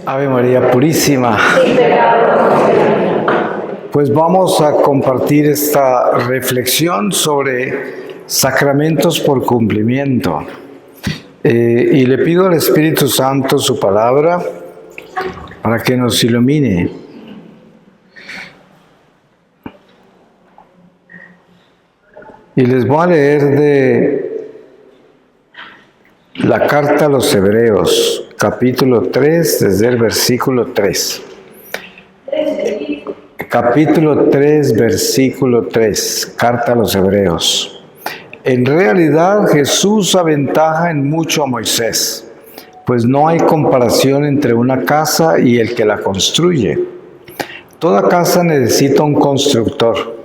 Ave María Purísima. Pues vamos a compartir esta reflexión sobre sacramentos por cumplimiento. Y le pido al Espíritu Santo su palabra para que nos ilumine. Y les voy a leer de la carta a los Hebreos, capítulo 3, desde el versículo 3. Capítulo 3, versículo 3, carta a los Hebreos. En realidad Jesús aventaja en mucho a Moisés, pues no hay comparación entre una casa y el que la construye. Toda casa necesita un constructor,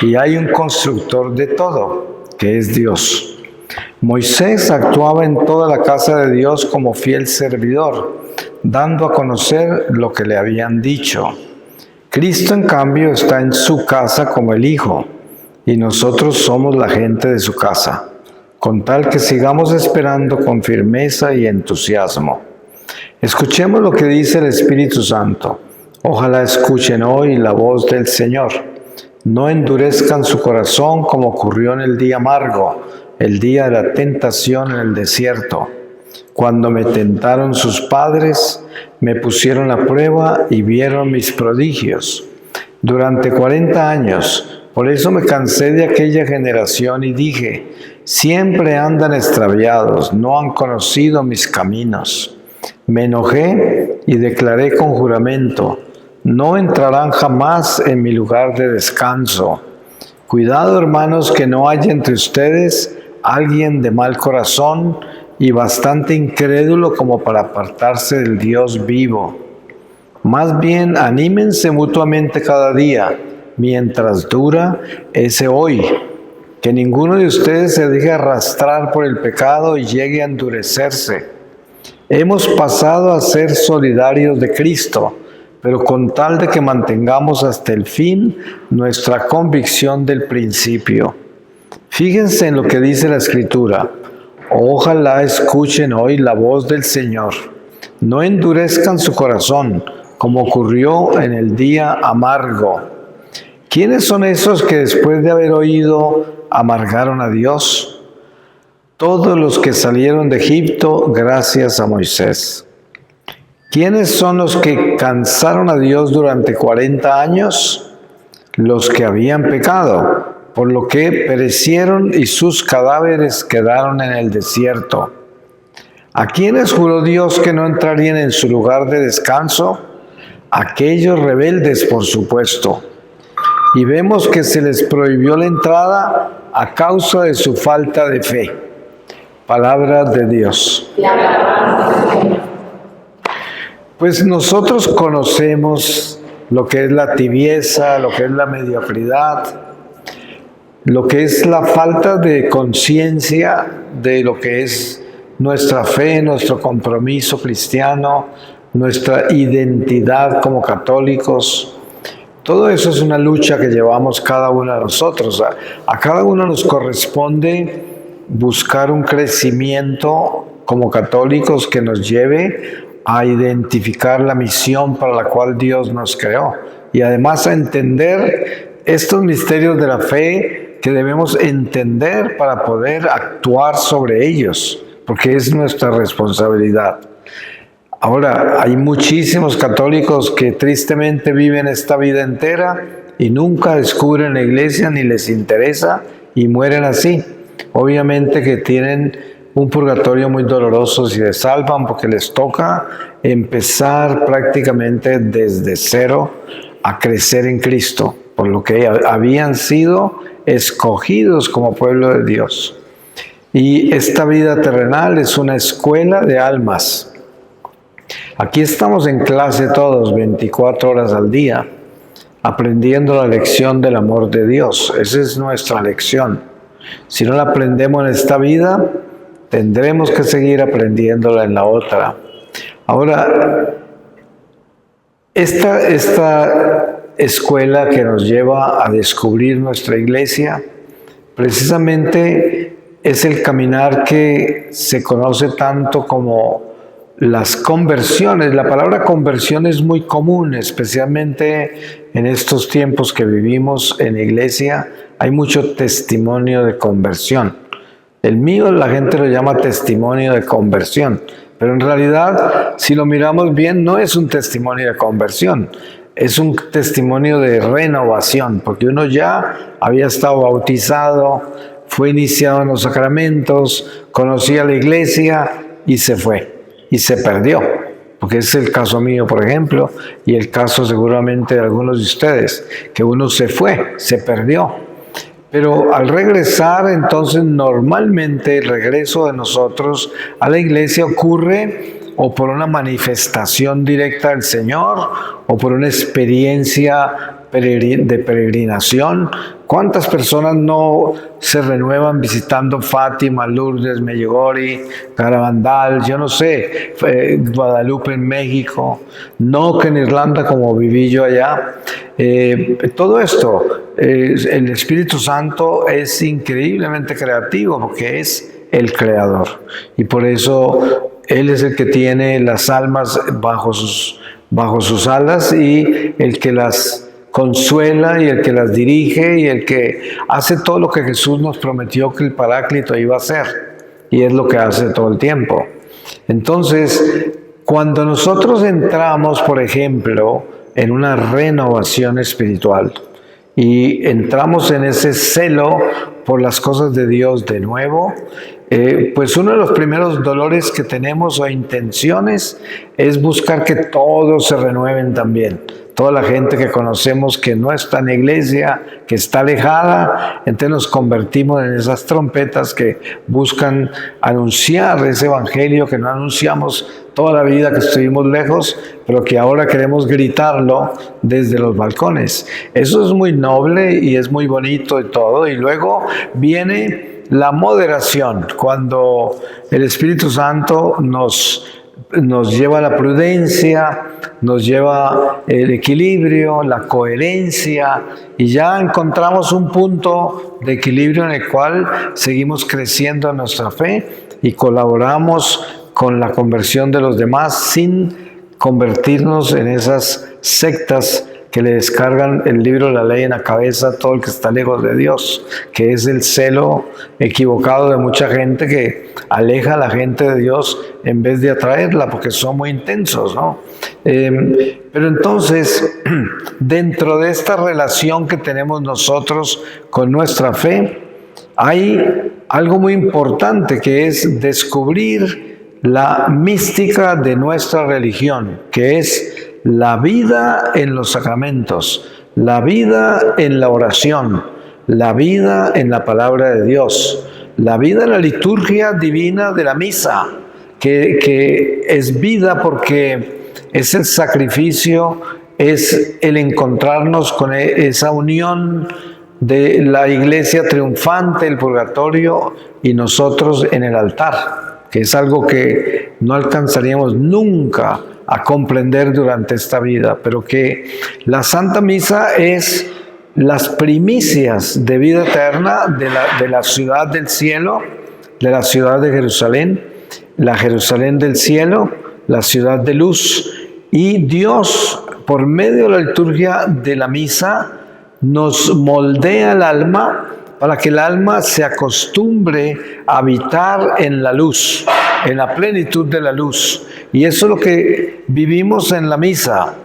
y hay un constructor de todo, que es Dios. Moisés actuaba en toda la casa de Dios como fiel servidor, dando a conocer lo que le habían dicho. Cristo, en cambio, está en su casa como el Hijo, y nosotros somos la gente de su casa, con tal que sigamos esperando con firmeza y entusiasmo. Escuchemos lo que dice el Espíritu Santo. Ojalá escuchen hoy la voz del Señor. No endurezcan su corazón como ocurrió en el día amargo, el día de la tentación en el desierto. Cuando me tentaron sus padres, me pusieron a prueba y vieron mis prodigios. Durante 40 años, por eso me cansé de aquella generación y dije, siempre andan extraviados, no han conocido mis caminos. Me enojé y declaré con juramento, no entrarán jamás en mi lugar de descanso. Cuidado, hermanos, que no haya entre ustedes alguien de mal corazón y bastante incrédulo como para apartarse del Dios vivo. Más bien, anímense mutuamente cada día, mientras dura ese hoy. Que ninguno de ustedes se deje arrastrar por el pecado y llegue a endurecerse. Hemos pasado a ser solidarios de Cristo, pero con tal de que mantengamos hasta el fin nuestra convicción del principio. Fíjense en lo que dice la Escritura. Ojalá escuchen hoy la voz del Señor. No endurezcan su corazón, como ocurrió en el día amargo. ¿Quiénes son esos que después de haber oído amargaron a Dios? Todos los que salieron de Egipto gracias a Moisés. ¿Quiénes son los que cansaron a Dios durante 40 años? Los que habían pecado, por lo que perecieron y sus cadáveres quedaron en el desierto. ¿A quiénes juró Dios que no entrarían en su lugar de descanso? Aquellos rebeldes, por supuesto. Y vemos que se les prohibió la entrada a causa de su falta de fe. Palabra de Dios. Pues nosotros conocemos lo que es la tibieza, lo que es la mediocridad, lo que es la falta de conciencia de lo que es nuestra fe, nuestro compromiso cristiano, nuestra identidad como católicos. Todo eso es una lucha que llevamos cada uno de nosotros. A cada uno nos corresponde buscar un crecimiento como católicos que nos lleve a identificar la misión para la cual Dios nos creó y además a entender estos misterios de la fe que debemos entender para poder actuar sobre ellos, porque es nuestra responsabilidad. Ahora, hay muchísimos católicos que tristemente viven esta vida entera y nunca descubren la iglesia ni les interesa y mueren así. Obviamente que tienen un purgatorio muy doloroso si se salvan porque les toca empezar prácticamente desde cero a crecer en Cristo, por lo que habían sido escogidos como pueblo de Dios. Y esta vida terrenal es una escuela de almas. Aquí estamos en clase todos, 24 horas al día, aprendiendo la lección del amor de Dios. Esa es nuestra lección. Si no la aprendemos en esta vida, tendremos que seguir aprendiéndola en la otra. Ahora, esta escuela que nos lleva a descubrir nuestra iglesia, precisamente es el caminar que se conoce tanto como las conversiones. La palabra conversión es muy común, especialmente en estos tiempos que vivimos en la iglesia. Hay mucho testimonio de conversión. El mío la gente lo llama testimonio de conversión, pero en realidad, si lo miramos bien, no es un testimonio de conversión, es un testimonio de renovación, porque uno ya había estado bautizado, fue iniciado en los sacramentos, conocía la iglesia y se fue, y se perdió, porque es el caso mío, por ejemplo, y el caso seguramente de algunos de ustedes, que uno se fue, se perdió. Pero al regresar, entonces normalmente el regreso de nosotros a la iglesia ocurre o por una manifestación directa del Señor o por una experiencia de peregrinación. ¿Cuántas personas no se renuevan visitando Fátima, Lourdes, Medjugorje, Garabandal, yo no sé, Guadalupe en México, Knock en Irlanda como viví yo allá? Todo esto, el Espíritu Santo es increíblemente creativo porque es el creador y por eso Él es el que tiene las almas bajo sus alas y el que las consuela y el que las dirige y el que hace todo lo que Jesús nos prometió que el Paráclito iba a hacer, y es lo que hace todo el tiempo. Entonces, cuando nosotros entramos, por ejemplo, en una renovación espiritual y entramos en ese celo por las cosas de Dios de nuevo, pues uno de los primeros dolores que tenemos o intenciones es buscar que todos se renueven también. Toda la gente que conocemos que no está en la iglesia, que está alejada, entonces nos convertimos en esas trompetas que buscan anunciar ese evangelio que no anunciamos toda la vida que estuvimos lejos, pero que ahora queremos gritarlo desde los balcones. Eso es muy noble y es muy bonito y todo, y luego viene la moderación, cuando el Espíritu Santo nos lleva a la prudencia, nos lleva el equilibrio, la coherencia, y ya encontramos un punto de equilibrio en el cual seguimos creciendo en nuestra fe y colaboramos con la conversión de los demás sin convertirnos en esas sectas que le descargan el libro de la ley en la cabeza a todo el que está lejos de Dios, que es el celo equivocado de mucha gente que aleja a la gente de Dios en vez de atraerla, porque son muy intensos, ¿no? Pero entonces, dentro de esta relación que tenemos nosotros con nuestra fe, hay algo muy importante que es descubrir la mística de nuestra religión, que es la vida en los sacramentos, la vida en la oración, la vida en la palabra de Dios, la vida en la liturgia divina de la misa, que es vida porque es el sacrificio, es el encontrarnos con esa unión de la iglesia triunfante, el purgatorio y nosotros en el altar, que es algo que no alcanzaríamos nunca a comprender durante esta vida, pero que la Santa Misa es las primicias de vida eterna de la ciudad del cielo, de la ciudad de Jerusalén, la Jerusalén del cielo, la ciudad de luz, y Dios, por medio de la liturgia de la misa, nos moldea el alma para que el alma se acostumbre a habitar en la luz, en la plenitud de la luz. Y eso es lo que vivimos en la misa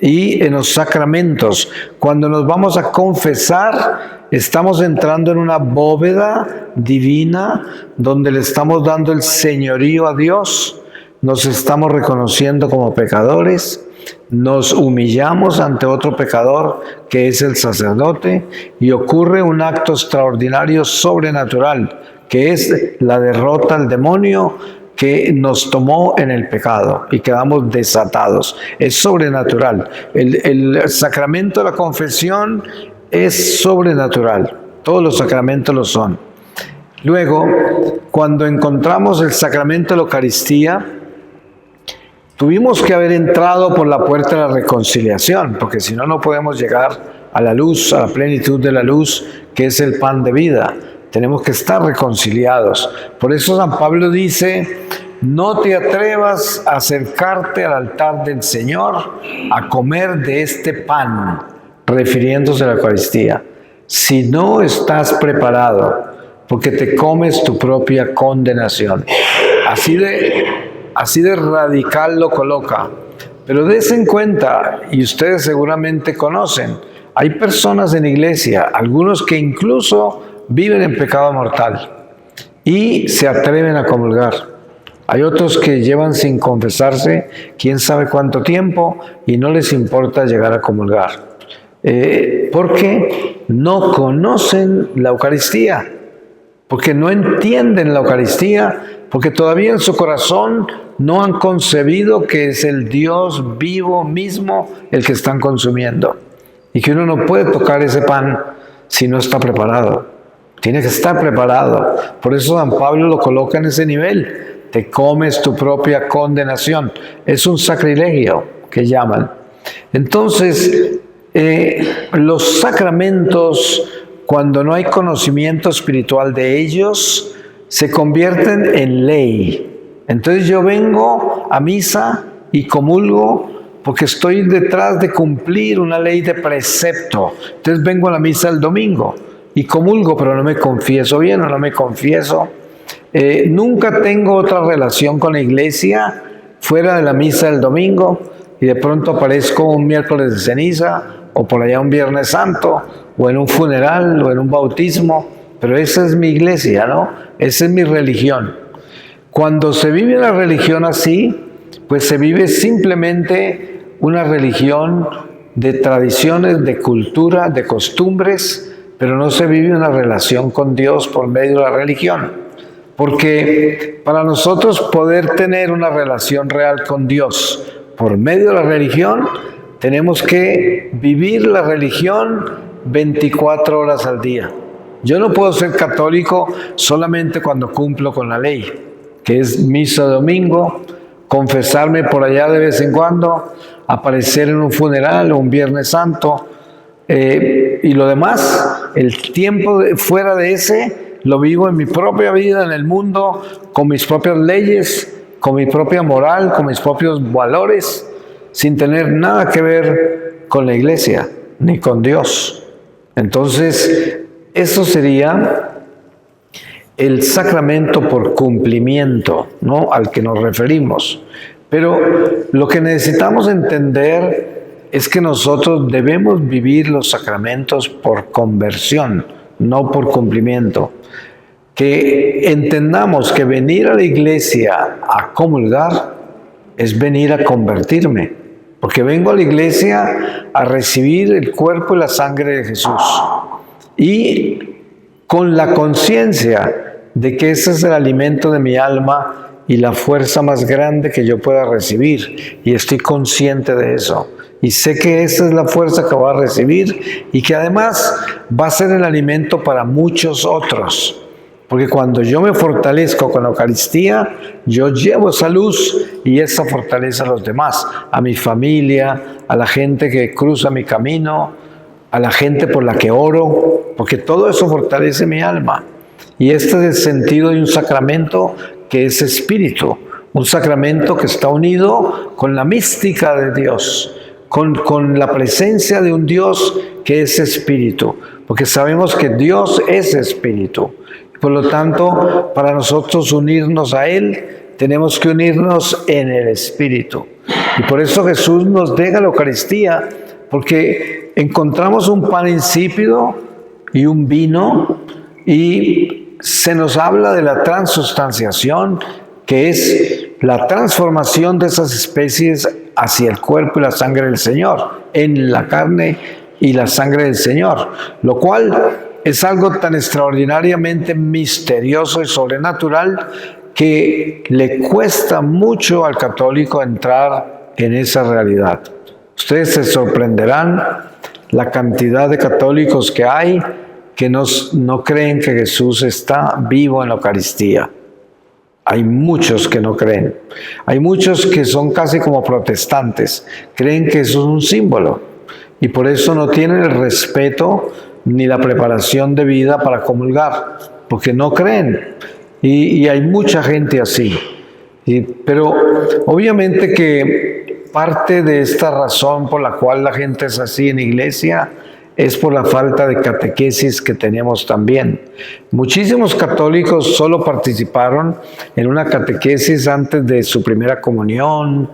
y en los sacramentos. Cuando nos vamos a confesar, estamos entrando en una bóveda divina donde le estamos dando el señorío a Dios, nos estamos reconociendo como pecadores, nos humillamos ante otro pecador que es el sacerdote y ocurre un acto extraordinario sobrenatural que es la derrota al demonio que nos tomó en el pecado y quedamos desatados. Es sobrenatural. El sacramento de la confesión es sobrenatural. Todos los sacramentos lo son. Luego, cuando encontramos el sacramento de la Eucaristía, tuvimos que haber entrado por la puerta de la reconciliación, porque si no, no podemos llegar a la luz, a la plenitud de la luz, que es el pan de vida. Tenemos que estar reconciliados. Por eso San Pablo dice, no te atrevas a acercarte al altar del Señor a comer de este pan, refiriéndose a la Eucaristía, si no estás preparado, porque te comes tu propia condenación. Así de radical lo coloca. Pero des en cuenta, y ustedes seguramente conocen, hay personas en la iglesia, algunos que incluso viven en pecado mortal y se atreven a comulgar. Hay otros que llevan sin confesarse quién sabe cuánto tiempo y no les importa llegar a comulgar. Porque no conocen la Eucaristía, porque no entienden la Eucaristía, porque todavía en su corazón no han concebido que es el Dios vivo mismo el que están consumiendo. Y que uno no puede tocar ese pan si no está preparado. Tiene que estar preparado. Por eso San Pablo lo coloca en ese nivel. Te comes tu propia condenación. Es un sacrilegio que llaman. Entonces, los sacramentos, cuando no hay conocimiento espiritual de ellos, se convierten en ley. Entonces yo vengo a misa y comulgo porque estoy detrás de cumplir una ley de precepto. Entonces vengo a la misa el domingo y comulgo, pero no me confieso bien o no me confieso. Nunca tengo otra relación con la iglesia fuera de la misa del domingo y de pronto aparezco un miércoles de ceniza o por allá un viernes santo o en un funeral o en un bautismo, pero esa es mi iglesia, ¿no? Esa es mi religión. Cuando se vive una religión así, pues se vive simplemente una religión de tradiciones, de cultura, de costumbres, pero no se vive una relación con Dios por medio de la religión. Porque para nosotros poder tener una relación real con Dios por medio de la religión, tenemos que vivir la religión 24 horas al día. Yo no puedo ser católico solamente cuando cumplo con la ley, que es misa domingo, confesarme por allá de vez en cuando, aparecer en un funeral o un viernes santo, y lo demás, el tiempo fuera de ese, lo vivo en mi propia vida, en el mundo, con mis propias leyes, con mi propia moral, con mis propios valores, sin tener nada que ver con la iglesia, ni con Dios. Entonces, eso sería el sacramento por cumplimiento, ¿no?, al que nos referimos. Pero lo que necesitamos entender es que nosotros debemos vivir los sacramentos por conversión, no por cumplimiento. Que entendamos que venir a la iglesia a comulgar es venir a convertirme, porque vengo a la iglesia a recibir el cuerpo y la sangre de Jesús. Y con la conciencia de que ese es el alimento de mi alma y la fuerza más grande que yo pueda recibir, y estoy consciente de eso, y sé que esa es la fuerza que voy a recibir y que además va a ser el alimento para muchos otros, porque cuando yo me fortalezco con la Eucaristía, yo llevo esa luz y esa fortaleza a los demás, a mi familia, a la gente que cruza mi camino, a la gente por la que oro, porque todo eso fortalece mi alma. Y este es el sentido de un sacramento que es espíritu, un sacramento que está unido con la mística de Dios, con la presencia de un Dios que es espíritu, porque sabemos que Dios es espíritu. Por lo tanto, para nosotros unirnos a Él, tenemos que unirnos en el espíritu. Y por eso Jesús nos deja la Eucaristía, porque encontramos un pan insípido y un vino, y se nos habla de la transustanciación, que es la transformación de esas especies hacia el cuerpo y la sangre del Señor, en la carne y la sangre del Señor, lo cual es algo tan extraordinariamente misterioso y sobrenatural que le cuesta mucho al católico entrar en esa realidad. Ustedes se sorprenderán la cantidad de católicos que hay que no creen que Jesús está vivo en la Eucaristía. Hay muchos que no creen. Hay muchos que son casi como protestantes. Creen que eso es un símbolo y por eso no tienen el respeto ni la preparación de vida para comulgar, porque no creen. Y hay mucha gente así. Pero obviamente que parte de esta razón por la cual la gente es así en iglesia es por la falta de catequesis que tenemos también. Muchísimos católicos solo participaron en una catequesis antes de su primera comunión,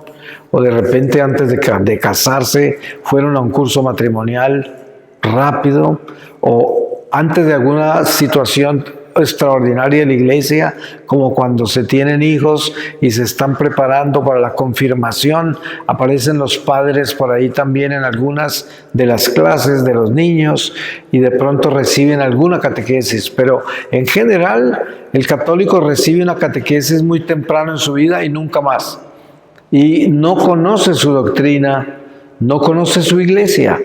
o de repente antes de casarse fueron a un curso matrimonial rápido, o antes de alguna situación extraordinaria de la iglesia, como cuando se tienen hijos y se están preparando para la confirmación. Aparecen los padres por ahí también en algunas de las clases de los niños y de pronto reciben alguna catequesis, pero en general el católico recibe una catequesis muy temprano en su vida y nunca más, y no conoce su doctrina, no conoce su iglesia,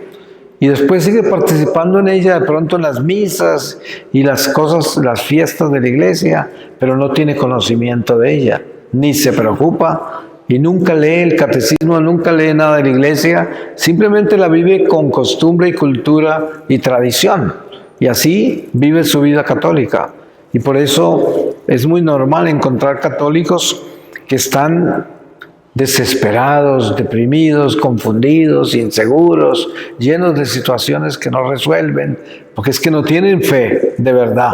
y después sigue participando en ella de pronto en las misas y las cosas, las fiestas de la iglesia, pero no tiene conocimiento de ella, ni se preocupa y nunca lee el catecismo, nunca lee nada de la iglesia, simplemente la vive con costumbre y cultura y tradición, y así vive su vida católica. Y por eso es muy normal encontrar católicos que están desesperados, deprimidos, confundidos, inseguros, llenos de situaciones que no resuelven, porque es que no tienen fe de verdad,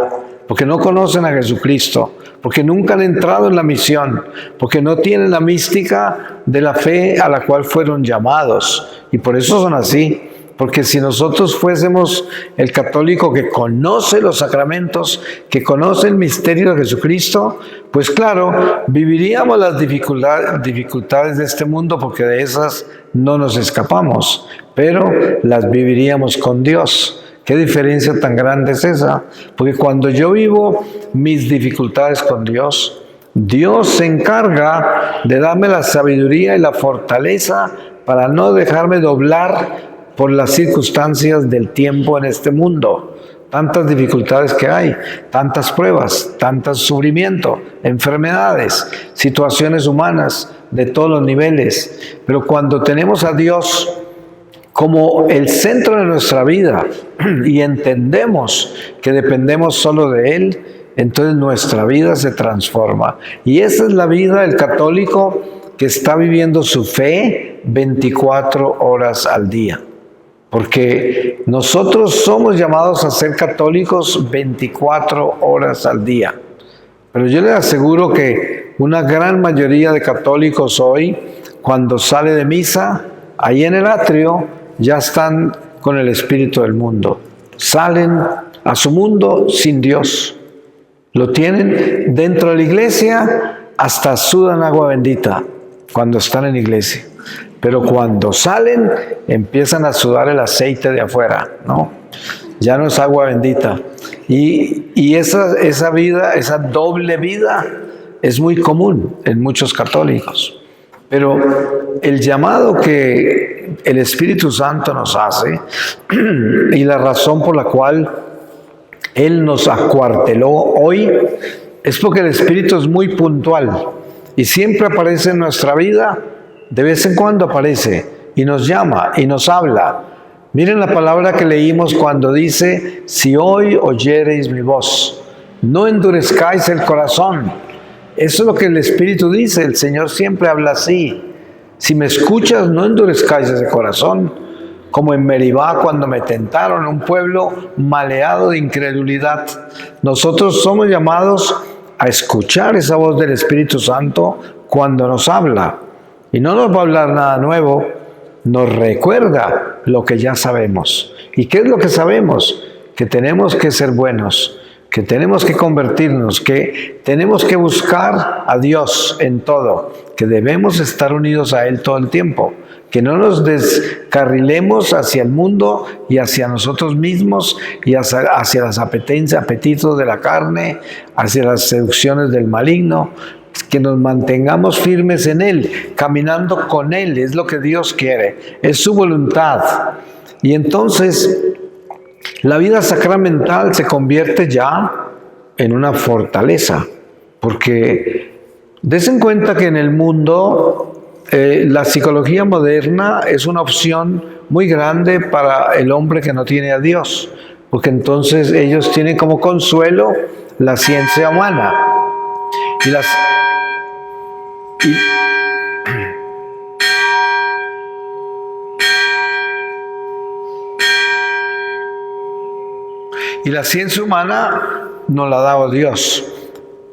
porque no conocen a Jesucristo, porque nunca han entrado en la misión, porque no tienen la mística de la fe a la cual fueron llamados, y por eso son así. Porque si nosotros fuésemos el católico que conoce los sacramentos, que conoce el misterio de Jesucristo, pues claro, viviríamos las dificultades de este mundo, porque de esas no nos escapamos, pero las viviríamos con Dios. ¿Qué diferencia tan grande es esa? Porque cuando yo vivo mis dificultades con Dios, Dios se encarga de darme la sabiduría y la fortaleza para no dejarme doblar por las circunstancias del tiempo en este mundo. Tantas dificultades que hay, tantas pruebas, tanto sufrimiento, enfermedades, situaciones humanas de todos los niveles. Pero cuando tenemos a Dios como el centro de nuestra vida y entendemos que dependemos solo de Él, entonces nuestra vida se transforma. Y esa es la vida del católico que está viviendo su fe 24 horas al día. Porque nosotros somos llamados a ser católicos 24 horas al día. Pero yo les aseguro que una gran mayoría de católicos hoy, cuando sale de misa, ahí en el atrio, ya están con el espíritu del mundo. Salen a su mundo sin Dios. Lo tienen dentro de la iglesia, hasta sudan agua bendita cuando están en iglesia. Pero cuando salen, empiezan a sudar el aceite de afuera, ¿no? Ya no es agua bendita. Y esa vida, esa doble vida, es muy común en muchos católicos. Pero el llamado que el Espíritu Santo nos hace, y la razón por la cual Él nos acuarteló hoy, es porque el Espíritu es muy puntual y siempre aparece en nuestra vida. De vez en cuando aparece y nos llama y nos habla. Miren la palabra que leímos cuando dice: si hoy oyereis mi voz, no endurezcáis el corazón. Eso es lo que el Espíritu dice. El Señor siempre habla así: si me escuchas, no endurezcáis ese corazón, como en Meribá cuando me tentaron, un pueblo maleado de incredulidad. Nosotros somos llamados a escuchar esa voz del Espíritu Santo cuando nos habla. Y no nos va a hablar nada nuevo, nos recuerda lo que ya sabemos. ¿Y qué es lo que sabemos? Que tenemos que ser buenos, que tenemos que convertirnos, que tenemos que buscar a Dios en todo, que debemos estar unidos a Él todo el tiempo, que no nos descarrilemos hacia el mundo y hacia nosotros mismos y hacia las apetitos de la carne, hacia las seducciones del maligno. Que nos mantengamos firmes en Él, caminando con Él, es lo que Dios quiere, es su voluntad. Y entonces la vida sacramental se convierte ya en una fortaleza, porque des en cuenta que en el mundo la psicología moderna es una opción muy grande para el hombre que no tiene a Dios, porque entonces ellos tienen como consuelo la ciencia humana. Y la ciencia humana nos la ha dado Dios.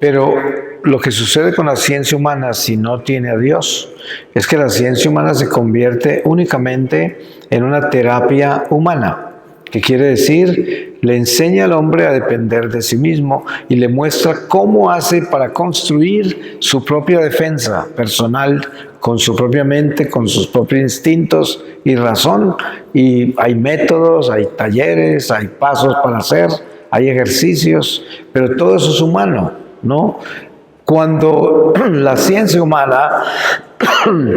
Pero lo que sucede con la ciencia humana si no tiene a Dios es que la ciencia humana se convierte únicamente en una terapia humana. ¿Qué quiere decir? Le enseña al hombre a depender de sí mismo y le muestra cómo hace para construir su propia defensa personal con su propia mente, con sus propios instintos y razón. Y hay métodos, hay talleres, hay pasos para hacer, hay ejercicios, pero todo eso es humano, ¿no? Cuando la ciencia humana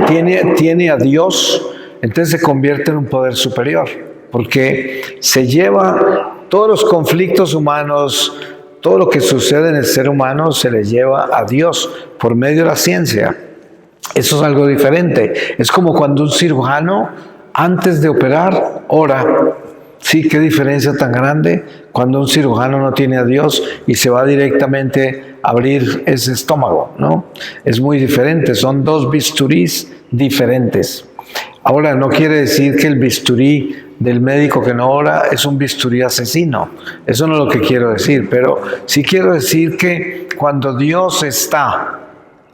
tiene a Dios, entonces se convierte en un poder superior, porque se lleva todos los conflictos humanos, todo lo que sucede en el ser humano se le lleva a Dios por medio de la ciencia. Eso es algo diferente. Es como cuando un cirujano, antes de operar, ora. Sí, qué diferencia tan grande cuando un cirujano no tiene a Dios y se va directamente a abrir ese estómago, ¿no? Es muy diferente, son dos bisturís diferentes. Ahora, no quiere decir que el bisturí del médico que no ora es un bisturí asesino. Eso no es lo que quiero decir, pero sí quiero decir que cuando Dios está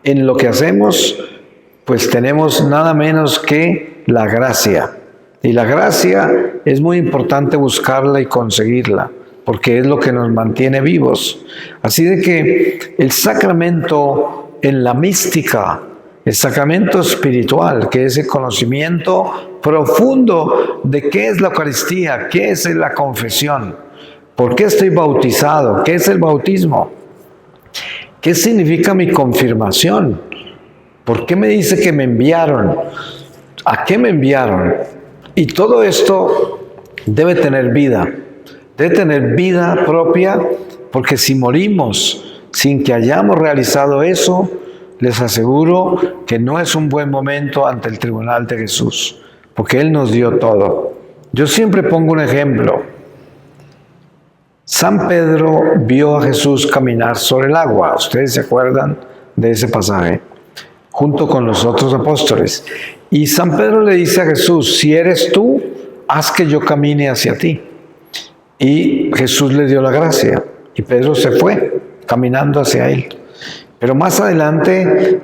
en lo que hacemos, pues tenemos nada menos que la gracia. Y la gracia es muy importante buscarla y conseguirla, porque es lo que nos mantiene vivos. Así de que el sacramento en la mística, el sacramento espiritual, que es el conocimiento profundo de qué es la Eucaristía, qué es la confesión, por qué estoy bautizado, qué es el bautismo, qué significa mi confirmación, por qué me dice que me enviaron, a qué me enviaron. Y todo esto debe tener vida propia, porque si morimos sin que hayamos realizado eso, les aseguro que no es un buen momento ante el tribunal de Jesús, porque Él nos dio todo. Yo siempre pongo un ejemplo. San Pedro vio a Jesús caminar sobre el agua. ¿Ustedes se acuerdan de ese pasaje? Junto con los otros apóstoles. Y San Pedro le dice a Jesús, si eres tú, haz que yo camine hacia ti. Y Jesús le dio la gracia. Y Pedro se fue caminando hacia él. Pero más adelante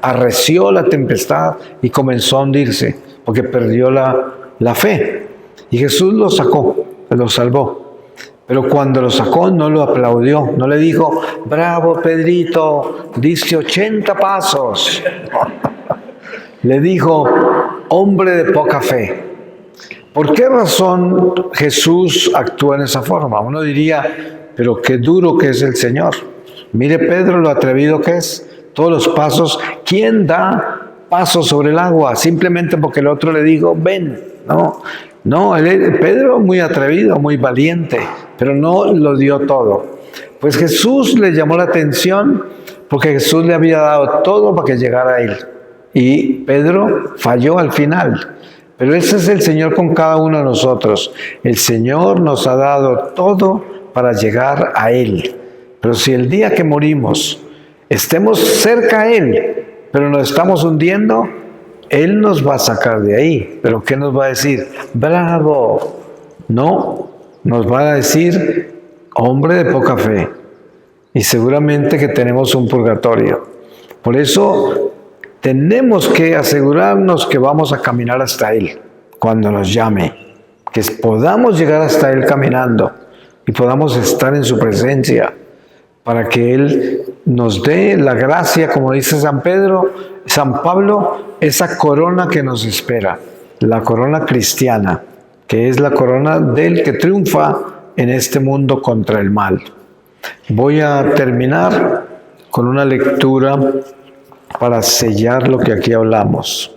arreció la tempestad y comenzó a hundirse, porque perdió la fe. Y Jesús lo sacó, lo salvó. Pero cuando lo sacó no lo aplaudió, no le dijo, bravo Pedrito, diste 80 pasos. Le dijo, hombre de poca fe. ¿Por qué razón Jesús actúa en esa forma? Uno diría, pero qué duro que es el Señor. Mire Pedro lo atrevido que es, todos los pasos. ¿Quién da pasos sobre el agua? Simplemente porque el otro le dijo, ven, ¿no? No, Pedro muy atrevido, muy valiente, pero no lo dio todo. Pues Jesús le llamó la atención porque Jesús le había dado todo para que llegara a él. Y Pedro falló al final. Pero ese es el Señor con cada uno de nosotros. El Señor nos ha dado todo para llegar a Él. Pero si el día que morimos estemos cerca a Él, pero nos estamos hundiendo, Él nos va a sacar de ahí. ¿Pero qué nos va a decir? ¡Bravo! No, nos va a decir, hombre de poca fe. Y seguramente que tenemos un purgatorio. Por eso tenemos que asegurarnos que vamos a caminar hasta Él cuando nos llame. Que podamos llegar hasta Él caminando y podamos estar en su presencia para que Él nos dé la gracia, como dice San Pablo, esa corona que nos espera, la corona cristiana, que es la corona del que triunfa en este mundo contra el mal. Voy a terminar con una lectura para sellar lo que aquí hablamos.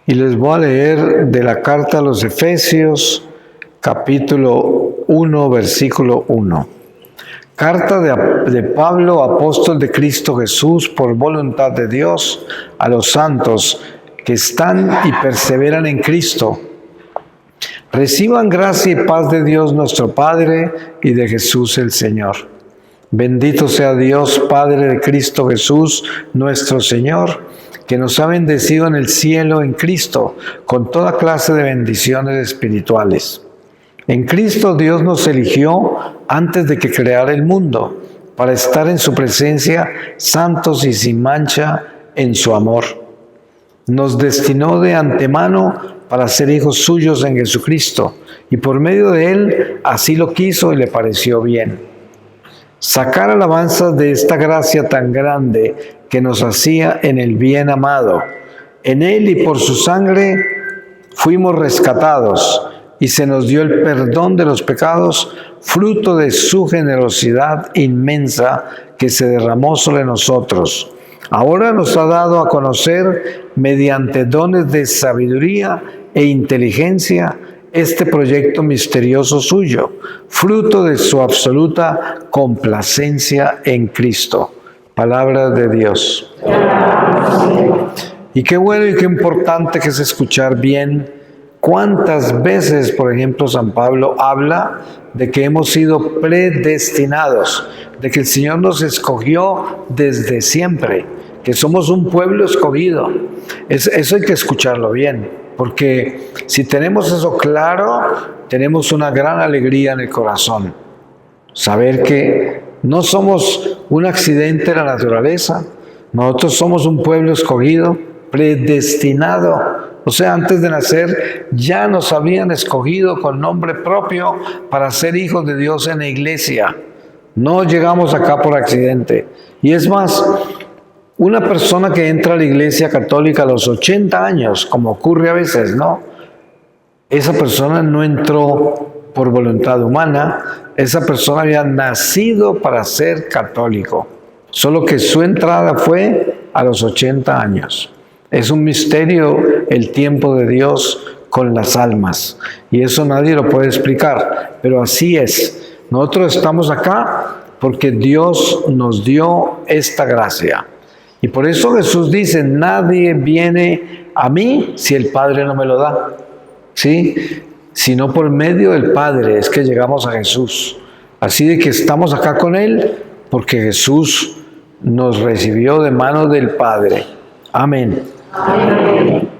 Y les voy a leer de la carta a los Efesios, capítulo 1, versículo 1. Carta de Pablo, apóstol de Cristo Jesús, por voluntad de Dios, a los santos que están y perseveran en Cristo, Reciban gracia y paz de Dios nuestro Padre y de Jesús el Señor. Bendito sea Dios, Padre de Cristo Jesús, nuestro Señor, que nos ha bendecido en el cielo en Cristo con toda clase de bendiciones espirituales. En Cristo Dios nos eligió antes de que creara el mundo, para estar en su presencia santos y sin mancha en su amor. Nos destinó de antemano para ser hijos suyos en Jesucristo, y por medio de Él así lo quiso y le pareció bien. Sacar alabanzas de esta gracia tan grande que nos hacía en el bien amado. En Él y por su sangre fuimos rescatados, y se nos dio el perdón de los pecados, fruto de su generosidad inmensa que se derramó sobre nosotros. Ahora nos ha dado a conocer, mediante dones de sabiduría e inteligencia, este proyecto misterioso suyo, fruto de su absoluta complacencia en Cristo. Palabra de Dios. Y qué bueno y qué importante que es escuchar bien cuántas veces, por ejemplo, San Pablo habla de que hemos sido predestinados, de que el Señor nos escogió desde siempre, que somos un pueblo escogido. Eso hay que escucharlo bien, porque si tenemos eso claro, tenemos una gran alegría en el corazón. Saber que no somos un accidente de la naturaleza, nosotros somos un pueblo escogido, predestinado. O sea, antes de nacer ya nos habían escogido con nombre propio para ser hijos de Dios en la iglesia. No llegamos acá por accidente. Y es más, una persona que entra a la iglesia católica a los 80 años, como ocurre a veces, ¿no? Esa persona no entró por voluntad humana, esa persona había nacido para ser católico, solo que su entrada fue a los 80 años. Es un misterio el tiempo de Dios con las almas, y eso nadie lo puede explicar, pero así es. Nosotros estamos acá porque Dios nos dio esta gracia. Y por eso Jesús dice, nadie viene a mí si el Padre no me lo da. ¿Sí? Sino por medio del Padre es que llegamos a Jesús. Así de que estamos acá con Él porque Jesús nos recibió de manos del Padre. Amén. Amén.